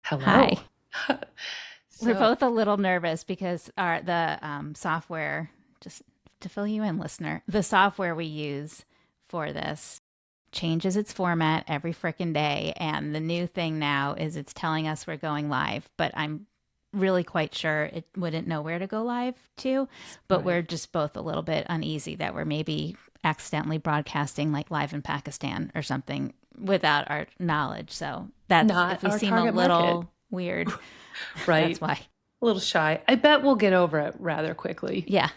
Hello. Hi. We're So, both a little nervous because the software, just to fill you in, listener, the software we use for this changes its format every frickin' day. And the new thing now is it's telling us we're going live, but I'm really quite sure it wouldn't know where to go live to. But we're right. just both a little bit uneasy that we're maybe accidentally broadcasting like live in Pakistan or something without our knowledge. So that's Not if we our seem a target market, little weird, that's right? why. A little shy. I bet we'll get over it rather quickly. Yeah.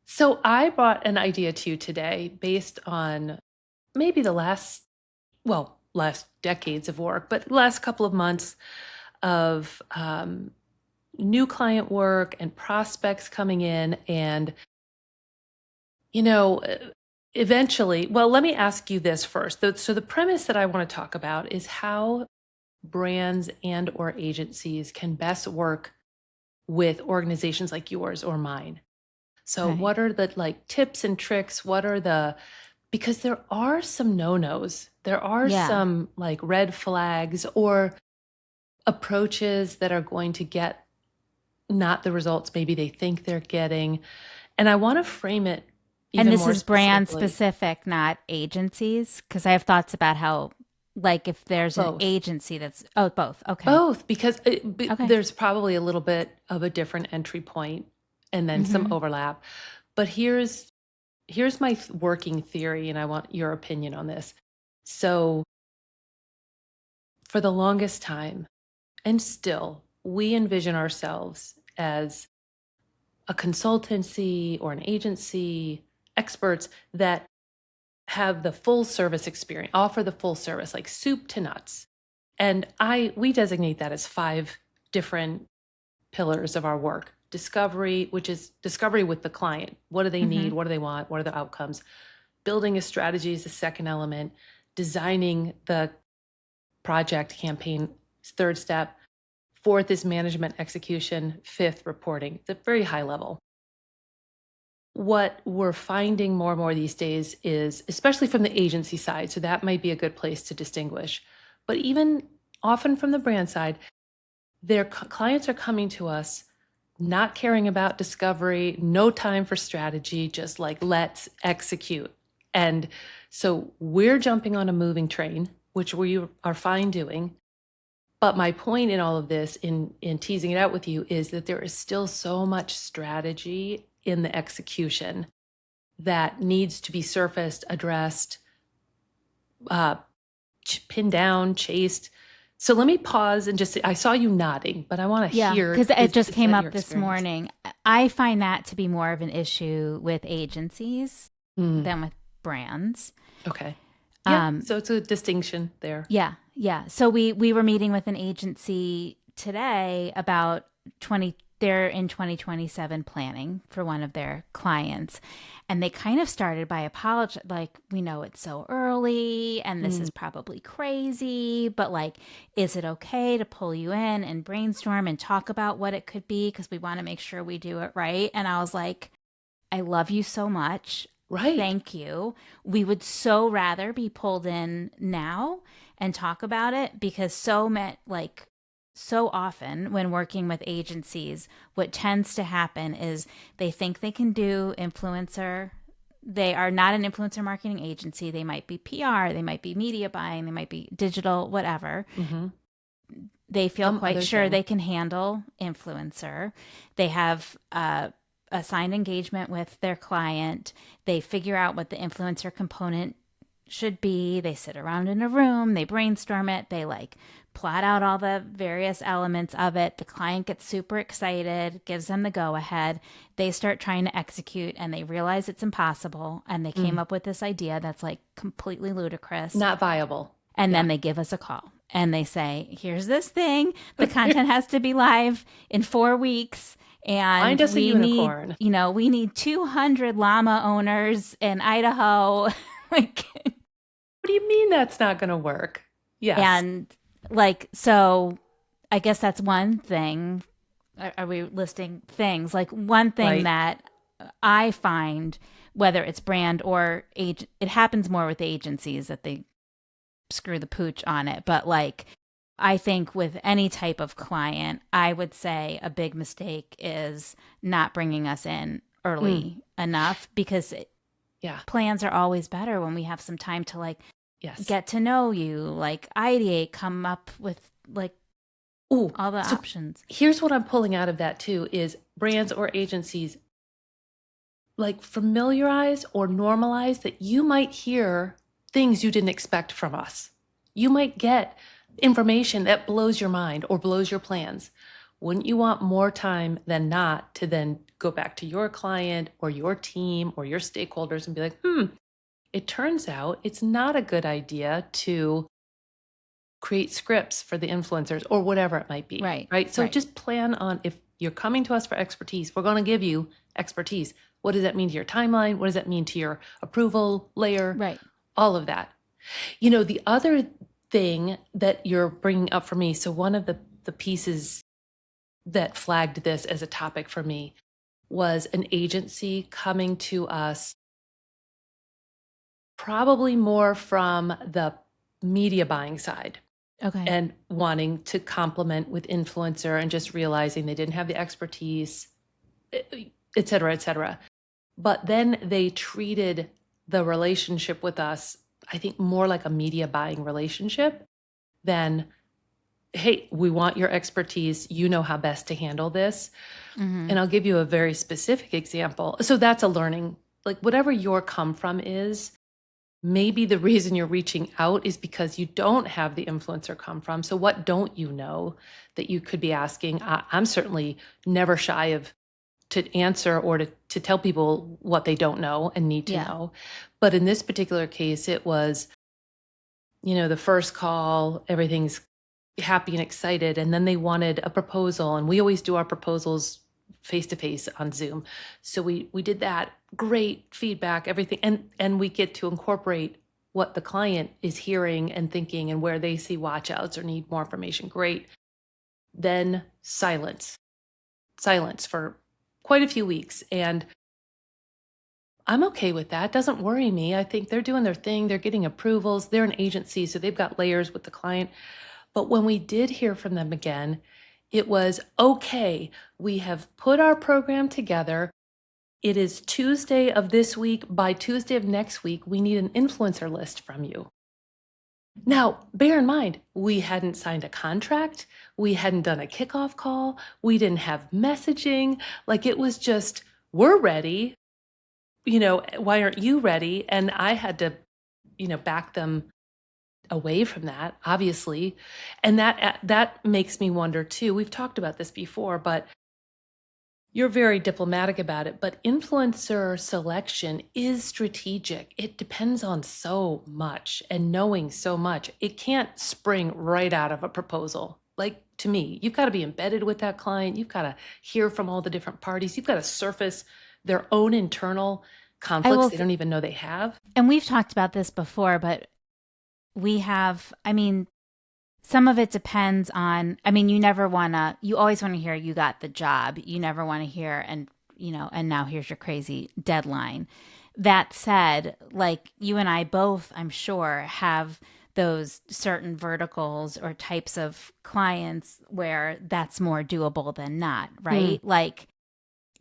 So, I brought an idea to you today based on maybe last decades of work, but last couple of months of new client work and prospects coming in. And, you know, eventually, well, let me ask you this first. So, the premise that I want to talk about is how brands and or agencies can best work with organizations like yours or mine. So Okay. what are the like tips and tricks? What are the because there are some no-nos. There are Yeah. some like red flags or approaches that are going to get not the results maybe they think they're getting. And I want to frame it And even this more is brand specifically. specific, not agencies, because I have thoughts about how, like, if there's an Both. agency that's, oh, both. Okay. Both, because Okay. there's probably a little bit of a different entry point and then some Mm-hmm. overlap. But here's my working theory, and I want your opinion on this. So, for the longest time, and still, we envision ourselves as a consultancy or an agency, experts that have the full service experience, offer the full service, like soup to nuts. And we designate that as five different pillars of our work. Discovery, which is discovery with the client. What do they Mm-hmm. need? What do they want? What are the outcomes? Building a strategy is the second element. Designing the project campaign is third step. Fourth is management execution. Fifth, reporting. It's a very high level. What we're finding more and more these days is, especially from the agency side, so that might be a good place to distinguish, but even often from the brand side, their clients are coming to us not caring about discovery, no time for strategy, just like let's execute. And so we're jumping on a moving train, which we are fine doing. But my point in all of this, in teasing it out with you, is that there is still so much strategy in the execution that needs to be surfaced, addressed, uh, pinned down, chased. So let me pause and just say, I saw you nodding, but I want to Yeah, hear, because it just is came that your up this experience? morning. I find that to be more of an issue with agencies Mm, than with brands. okay. Yeah. Um, So it's a distinction there. yeah. So we were meeting with an agency today about 20 they're in 2027 planning for one of their clients, and they kind of started by apologize, like, we know it's so early and this Mm, is probably crazy, but like, is it okay to pull you in and brainstorm and talk about what it could be, because we want to make sure we do it right. And I was like, I love you so much. right. Thank you. We would so rather be pulled in now and talk about it, because so often when working with agencies, what tends to happen is they think they can do influencer. They are not an influencer marketing agency. They might be PR, they might be media buying, they might be digital, whatever. Hmm. They feel Some quite other sure thing. they can handle influencer. They have a signed engagement with their client. They figure out what the influencer component should be. They sit around in a room, they brainstorm it, they like plot out all the various elements of it. The client gets super excited, gives them the go ahead. They start trying to execute and they realize it's impossible. And they came Mm, up with this idea that's like completely ludicrous. not viable. And Yeah. then they give us a call and they say, here's this thing. The content has to be live in 4 weeks. Find And us a we need, unicorn. we need 200 llama owners in Idaho. like, What do you mean that's not going to work? Yes. and so I guess that's one thing. Are we listing things? Like, one thing Right. that I find, whether it's brand or agent, it happens more with agencies that they screw the pooch on it. But like, I think with any type of client, I would say a big mistake is not bringing us in Mm, early enough, because yeah. plans are always better when we have some time to like Yes. get to know you, like ideate, come up with like Ooh, all the so options. here's what I'm pulling out of that too is brands or agencies like familiarize or normalize that you might hear things you didn't expect from us. You might get information that blows your mind or blows your plans. Wouldn't you want more time than not to then go back to your client or your team or your stakeholders and be like, it turns out it's not a good idea to create scripts for the influencers or whatever it might be, Right, right? So right, just plan on if you're coming to us for expertise, we're going to give you expertise. What does that mean to your timeline? What does that mean to your approval layer? right. All of that. The other thing that you're bringing up for me, so one of the pieces that flagged this as a topic for me was an agency coming to us probably more from the media buying side Okay. and wanting to complement with influencer and just realizing they didn't have the expertise, et cetera, et cetera. But then they treated the relationship with us, I think, more like a media buying relationship than, hey, we want your expertise. You know how best to handle this. Mm-hmm. And I'll give you a very specific example. So that's a learning, like whatever your come from is, maybe the reason you're reaching out is because you don't have the influencer come from. So what don't you know that you could be asking? I'm certainly never shy of to answer or to tell people what they don't know and need to Yeah. know. But in this particular case, it was, the first call, everything's happy and excited. And then they wanted a proposal. And we always do our proposals face to face on Zoom. So we did that. Great feedback, everything. And we get to incorporate what the client is hearing and thinking and where they see watch outs or need more information. Great. Then silence for quite a few weeks. And I'm okay with that. Doesn't worry me. I think they're doing their thing. They're getting approvals. They're an agency, so they've got layers with the client. But when we did hear from them again, it was okay. We have put our program together. It is Tuesday of this week. By Tuesday of next week, we need an influencer list from you. Now, bear in mind, we hadn't signed a contract. We hadn't done a kickoff call. We didn't have messaging. Like it was just, we're ready. Why aren't you ready? And I had to, back them away from that, obviously. And that makes me wonder too. We've talked about this before, but you're very diplomatic about it. But influencer selection is strategic. It depends on so much and knowing so much. It can't spring right out of a proposal. Like to me, you've got to be embedded with that client. You've got to hear from all the different parties. You've got to surface their own internal I conflicts will, they don't even know they have. and we've talked about this before, but we have, I mean, some of it depends on, I mean, you always want to hear you got the job. You never want to hear, and now here's your crazy deadline. That said, like you and I both, I'm sure, have those certain verticals or types of clients where that's more doable than not, Hmm. right? Like,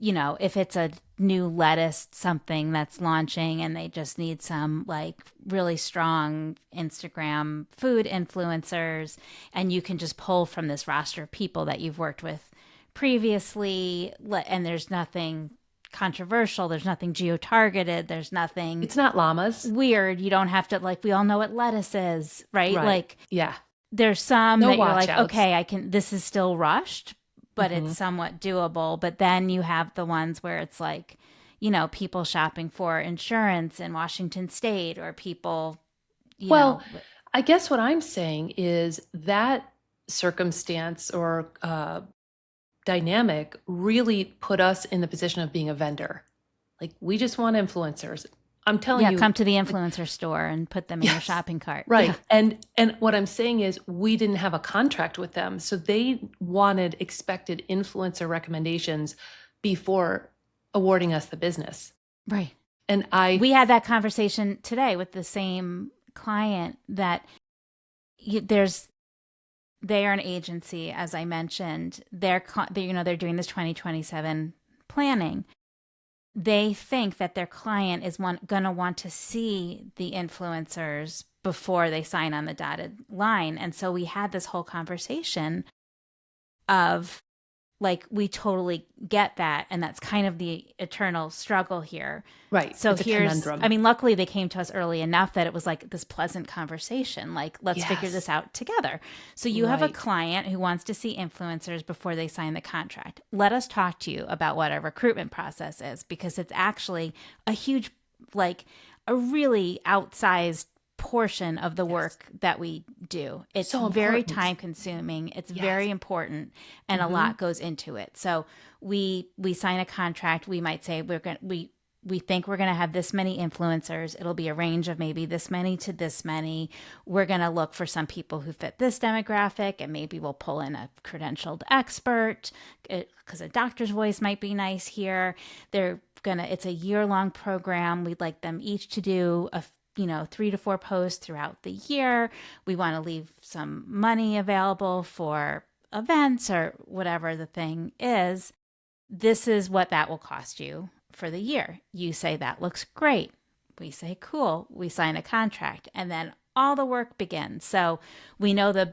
if it's a new lettuce something that's launching and they just need some like really strong Instagram food influencers, and you can just pull from this roster of people that you've worked with previously, and there's nothing controversial, there's nothing geo-targeted, there's nothing It's not llamas. weird. You don't have to, like, we all know what lettuce is, right? Right. Like Yeah. there's some No that you're watch like, outs. okay, this is still rushed, but it's Hmm. somewhat doable. But then you have the ones where it's like, people shopping for insurance in Washington State, or people, you Well, know, I guess what I'm saying is that circumstance or dynamic really put us in the position of being a vendor. Like we just want influencers. I'm telling yeah, you, come to the like, influencer store and put them in your yes, shopping cart. Yeah. right. And what I'm saying is we didn't have a contract with them. So they wanted expected influencer recommendations before awarding us the business. Right. And I, We had that conversation today with the same client that there's they are an agency, as I mentioned. They're doing this 2027 planning. They think that their client is going to want to see the influencers before they sign on the dotted line. And so we had this whole conversation of like, we totally get that. And that's kind of the eternal struggle here. Right. So It's a conundrum. luckily they came to us early enough that it was like this pleasant conversation. Like, let's figure Yes. this out together. So you have a Right. client who wants to see influencers before they sign the contract. Let us talk to you about what our recruitment process is, because it's actually a huge, like, a really outsized portion of the work that we do. It's So very important. time consuming. It's Yes. very important, and a lot goes into it. So we sign a contract. We might say we think we're going to have this many influencers. It'll be a range of maybe this many to this many. We're going to look for some people who fit this demographic, and maybe we'll pull in a credentialed expert because a doctor's voice might be nice here. It's a year-long program. We'd like them each to do 3 to 4 posts throughout the year. We want to leave some money available for events or whatever the thing is. This is what that will cost you for the year. You say that looks great. We say cool. We sign a contract, and then all the work begins. So we know the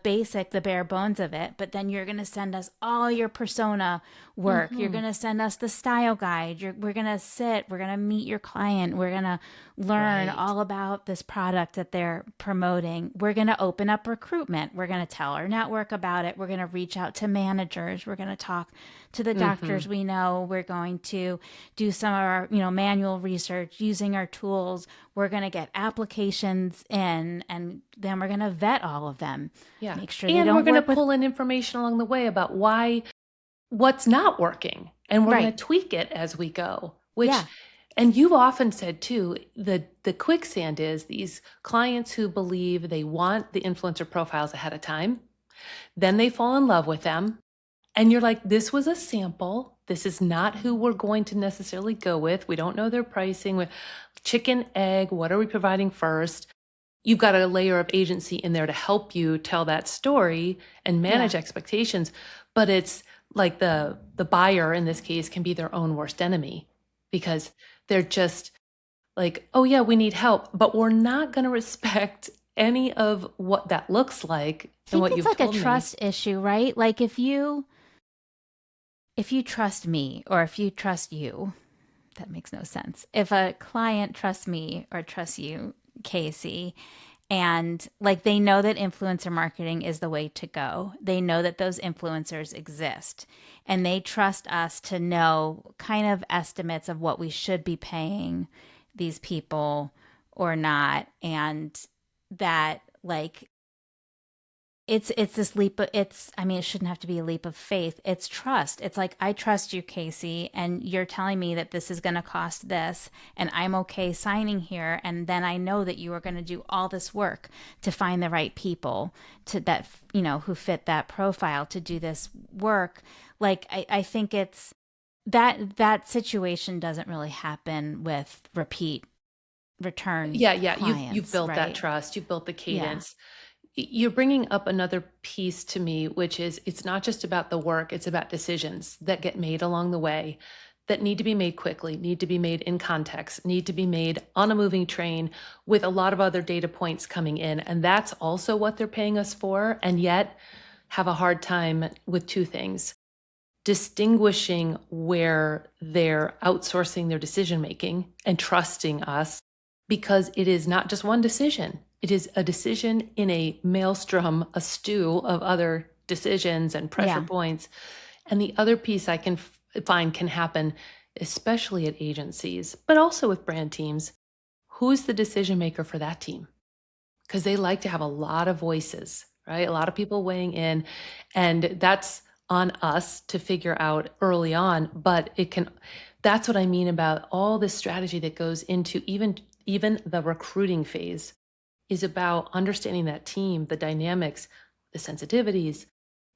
bare bones of it, but then you're going to send us all your persona work. You're going to send us the style guide. We're going to meet your client. We're going to learn all about this product that they're promoting. We're going to open up recruitment. We're going to tell our network about it. We're going to reach out to managers. We're going to talk to the doctors we know. We're going to do some of our, manual research using our tools. We're going to get applications in, and then we're going to vet all of them. Yeah. Make sure and we're going to pull in information along the way about what's not working. And we're going to tweak it as we go, and you've often said too, the quicksand is these clients who believe they want the influencer profiles ahead of time. Then they fall in love with them. And you're like, this was a sample. This is not who we're going to necessarily go with. We don't know their pricing. Chicken, egg, what are we providing first? You've got a layer of agency in there to help you tell that story and manage expectations. But it's like the buyer in this case can be their own worst enemy, because they're just like, oh yeah, we need help, but we're not going to respect any of what that looks like. I think it's like a trust issue, right? Like if you trust me or if you trust you, that makes no sense. If a client trusts me or trusts you, Casey, and like they know that influencer marketing is the way to go. They know that those influencers exist, and they trust us to know kind of estimates of what we should be paying these people or not. And that like it's this leap of, it shouldn't have to be a leap of faith. It's trust. It's like, I trust you, Casey, and you're telling me that this is going to cost this, and I'm okay signing here. And then I know that you are going to do all this work to find the right people who fit that profile to do this work. Like, I think it's that situation doesn't really happen with return. Clients, you've built that trust. You've built the cadence. Yeah. You're bringing up another piece to me, which is it's not just about the work, it's about decisions that get made along the way that need to be made quickly, need to be made in context, need to be made on a moving train with a lot of other data points coming in. And that's also what they're paying us for, and yet have a hard time with two things: distinguishing where they're outsourcing their decision-making and trusting us, because it is not just one decision. It is a decision in a maelstrom, a stew of other decisions and pressure points. And the other piece I can find can happen, especially at agencies, but also with brand teams. Who's the decision maker for that team? Because they like to have a lot of voices, right? A lot of people weighing in, and that's on us to figure out early on. But that's what I mean about all this strategy that goes into even the recruiting phase, is about understanding that team, the dynamics, the sensitivities,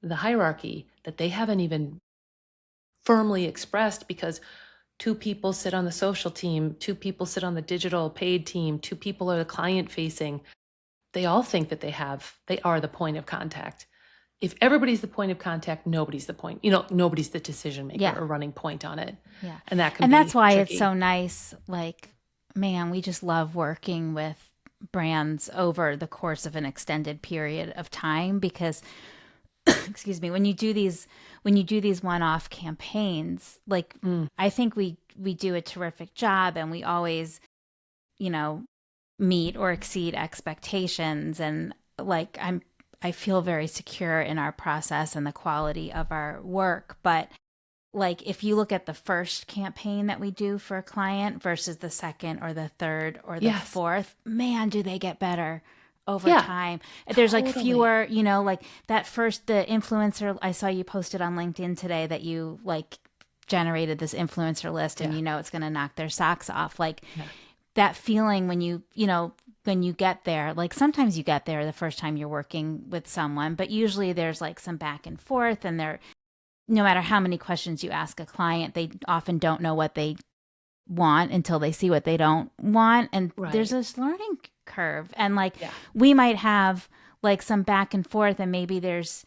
the hierarchy that they haven't even firmly expressed, because 2 people sit on the social team, 2 people sit on the digital paid team, 2 people are the client facing. They all think that they are the point of contact. if everybody's the point of contact, nobody's the point, nobody's the decision maker Yeah. or running point on it. Yeah. And that can And be that's why tricky. it's so nice. Like, man, we just love working with brands over the course of an extended period of time because excuse me, when you do these one-off campaigns, like I think we do a terrific job, and we always, meet or exceed expectations, and like I feel very secure in our process and the quality of our work. But like if you look at the first campaign that we do for a client versus the second or the third or the fourth, man, do they get better over time. There's like fewer, like that first, the influencer, I saw you posted on LinkedIn today that you like generated this influencer list and it's going to knock their socks off. Like that feeling when when you get there, like sometimes you get there the first time you're working with someone, but usually there's like some back and forth, and no matter how many questions you ask a client, they often don't know what they want until they see what they don't want. And there's this learning curve. And like we might have like some back and forth, and maybe there's,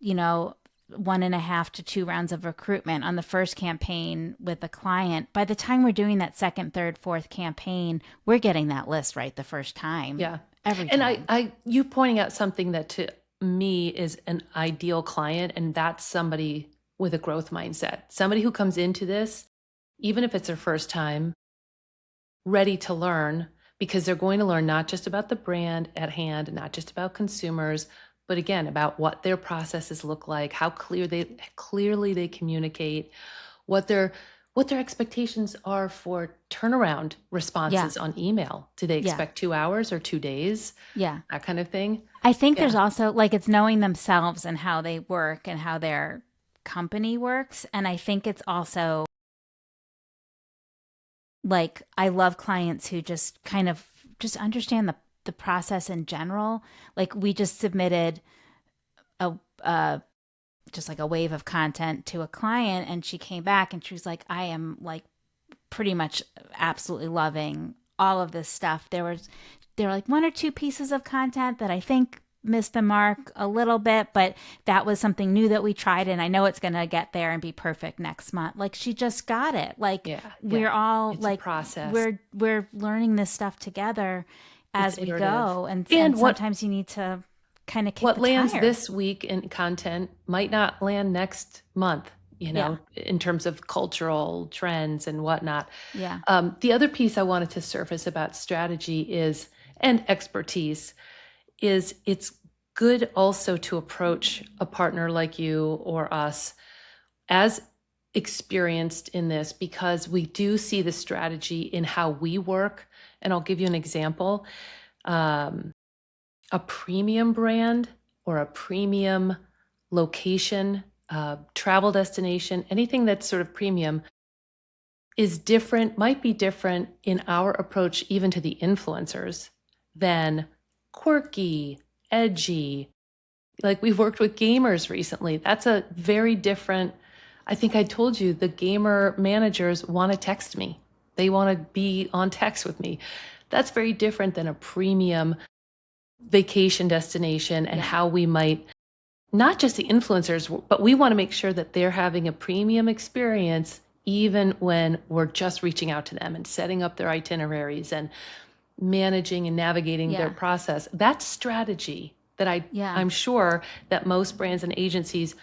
1.5 to 2 rounds of recruitment on the first campaign with a client. By the time we're doing that second, third, fourth campaign, we're getting that list right the first time. Yeah. Every time. And you pointing out something that to me is an ideal client, and that's somebody with a growth mindset, somebody who comes into this, even if it's their first time, ready to learn, because they're going to learn not just about the brand at hand, not just about consumers, but again, about what their processes look like, how clearly they communicate, what their expectations are for turnaround responses on email. Do they expect 2 hours or 2 days? Yeah. That kind of thing. I think there's also like, it's knowing themselves and how they work and how their company works. And I think it's also like, I love clients who just kind of just understand the process in general. Like we just submitted just like a wave of content to a client, and she came back and she was like, I am like pretty much absolutely loving all of this stuff. There were like 1 or 2 pieces of content that I think missed the mark a little bit, but that was something new that we tried, and I know it's going to get there and be perfect next month. Like she just got it. Like we're all it's like a process. We're learning this stuff together as we go, and sometimes you need to kind of kick what the lands tire. this week in content might not land next month, in terms of cultural trends and whatnot. Yeah. The other piece I wanted to surface about strategy and expertise is it's good also to approach a partner like you or us as experienced in this, because we do see the strategy in how we work. And I'll give you an example. A premium brand or a premium location, travel destination, anything that's sort of premium might be different in our approach even to the influencers than quirky, edgy. Like we've worked with gamers recently. That's a very different, I think I told you, the gamer managers want to text me. They want to be on text with me. That's very different than a premium vacation destination, and how we might, not just the influencers, but we want to make sure that they're having a premium experience even when we're just reaching out to them and setting up their itineraries and managing and navigating their process. That's strategy that I'm sure that most brands and agencies,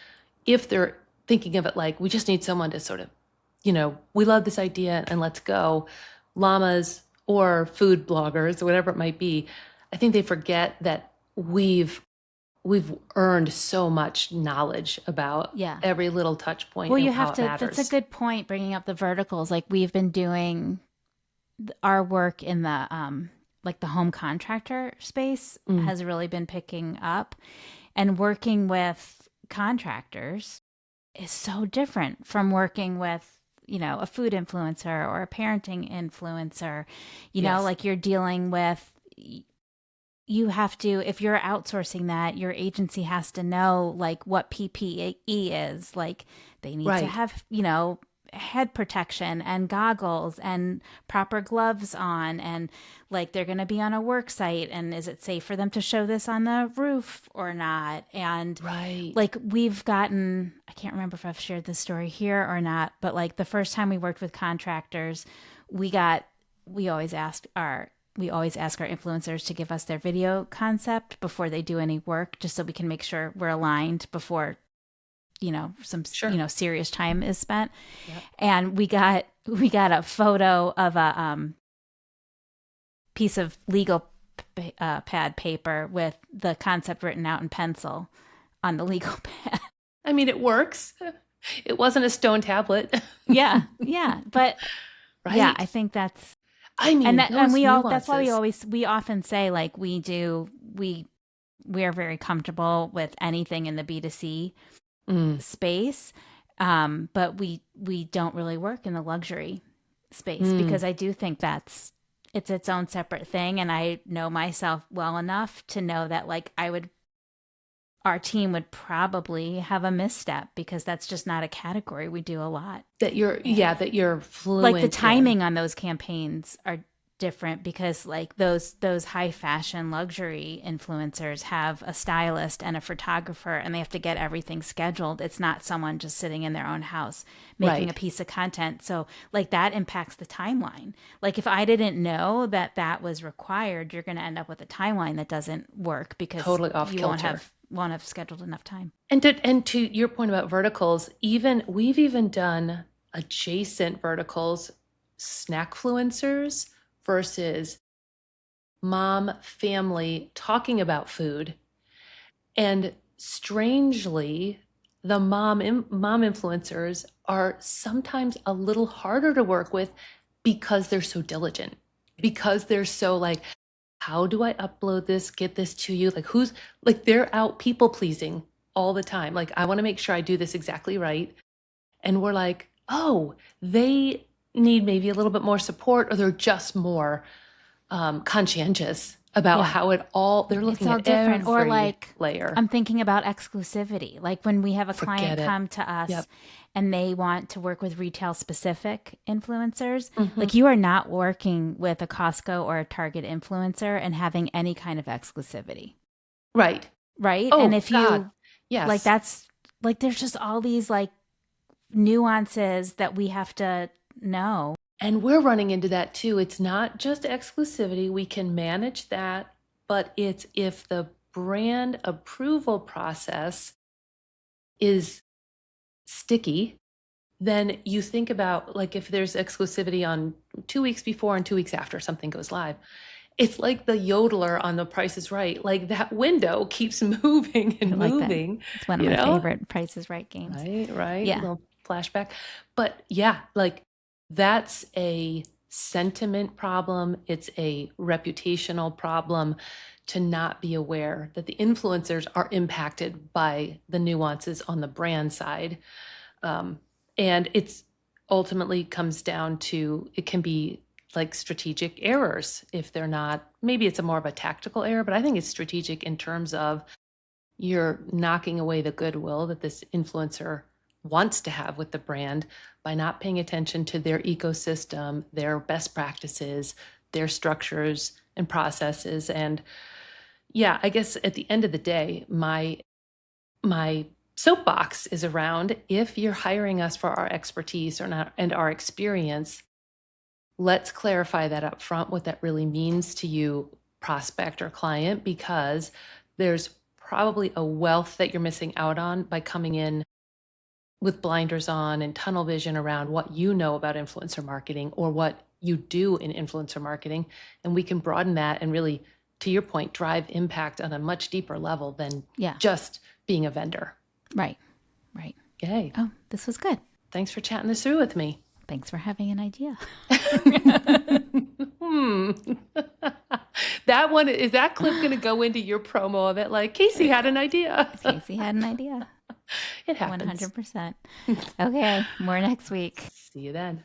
if they're thinking of it like, we just need someone to sort of, we love this idea and let's go, llamas or food bloggers or whatever it might be, I think they forget that we've earned so much knowledge about every little touch point. Well, and you how have to, it matters. that's a good point, bringing up the verticals. Like we've been doing our work in the, like the home contractor space has really been picking up, and working with contractors is so different from working with, a food influencer or a parenting influencer, like you're dealing with, you have to, if you're outsourcing that, your agency has to know like what PPE is. Like they need to have, head protection and goggles and proper gloves on, and like they're going to be on a work site, and is it safe for them to show this on the roof or not? And Right. like we've gotten, I can't remember if I've shared this story here or not, but like the first time we worked with contractors, we always ask our influencers to give us their video concept before they do any work, just so we can make sure we're aligned before some Sure. serious time is spent. Yep. And we got a photo of a piece of legal pad paper with the concept written out in pencil on the legal pad. I mean, it works. It wasn't a stone tablet. Yeah, but Right. yeah, I think that's, I mean, and we all, that's why nuances. we often say like we are very comfortable with anything in the B2C space, but we don't really work in the luxury space because I do think it's its own separate thing, and I know myself well enough to know that like our team would probably have a misstep because that's just not a category we do a lot. That you're fluent Like the timing in. on those campaigns are different because like those high fashion luxury influencers have a stylist and a photographer, and they have to get everything scheduled. It's not someone just sitting in their own house making Right. a piece of content. So like that impacts the timeline. Like if I didn't know that was required, you're going to end up with a timeline that doesn't work because Totally off you kilter. won't have scheduled enough time. And to your point about verticals, we've even done adjacent verticals, snack fluencers versus mom family talking about food. And strangely, the mom influencers are sometimes a little harder to work with because they're so diligent, because they're so like, how do I upload this, get this to you? Like they're out people pleasing all the time. Like, I want to make sure I do this exactly right. And we're like, oh, they need maybe a little bit more support, or they're just more conscientious about Yeah. how they're It's looking all at different. Or every like layer. I'm thinking about exclusivity. Like when we have a client Forget it. come to us Yep. and they want to work with retail specific influencers, Hmm. like you are not working with a Costco or a Target influencer and having any kind of exclusivity. Right. Right? And Oh, if God. you like Yes. that's like there's just all these like nuances that we have to know. And we're running into that too. It's not just exclusivity. We can manage that, but it's if the brand approval process is sticky, then you think about like if there's exclusivity on 2 weeks before and 2 weeks after something goes live. It's like the yodeler on The Price is Right. Like that window keeps moving I and like that. moving, It's one of you my know? favorite Price is Right games. Right, right. Yeah. Little flashback. But yeah, like that's a sentiment problem. It's a reputational problem to not be aware that the influencers are impacted by the nuances on the brand side. And it's ultimately comes down to it can be like strategic errors if they're not, maybe it's a more of a tactical error, but I think it's strategic in terms of you're knocking away the goodwill that this influencer wants to have with the brand by not paying attention to their ecosystem, their best practices, their structures and processes. And yeah, I guess at the end of the day, my soapbox is around if you're hiring us for our expertise or not and our experience, let's clarify that up front, what that really means to you, prospect or client, because there's probably a wealth that you're missing out on by coming in with blinders on and tunnel vision around what you know about influencer marketing or what you do in influencer marketing. And we can broaden that and really, to your point, drive impact on a much deeper level than Yeah. just being a vendor. Right. Right. Yay. Oh, this was good. Thanks for chatting this through with me. Thanks for having an idea. That one, is that clip going to go into your promo of it? Like, Casey had an idea. Casey had an idea. It happens. 100%. Okay. More next week. See you then.